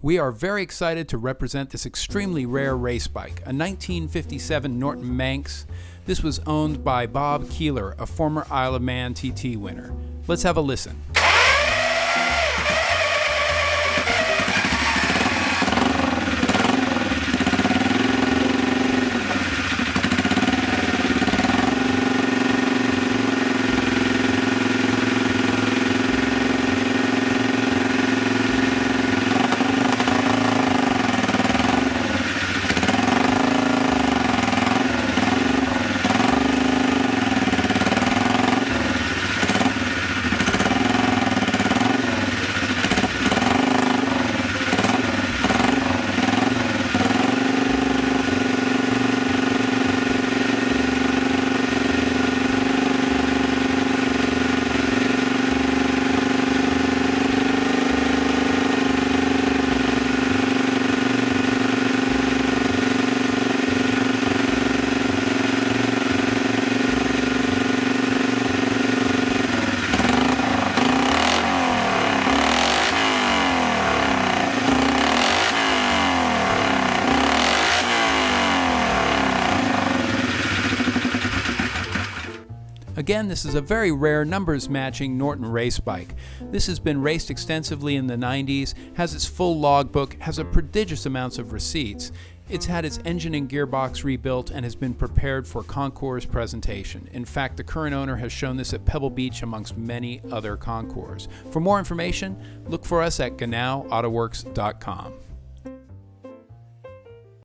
We are very excited to represent this extremely rare race bike, a 1957 Norton Manx. This was owned by Bob Keeler, a former Isle of Man TT winner. Let's have a listen. Again, this is a very rare numbers-matching Norton race bike. This has been raced extensively in the 90s, has its full logbook, has a prodigious amounts of receipts. It's had its engine and gearbox rebuilt and has been prepared for concours presentation. In fact, the current owner has shown this at Pebble Beach amongst many other concours. For more information, look for us at Genau AutoWerks.com.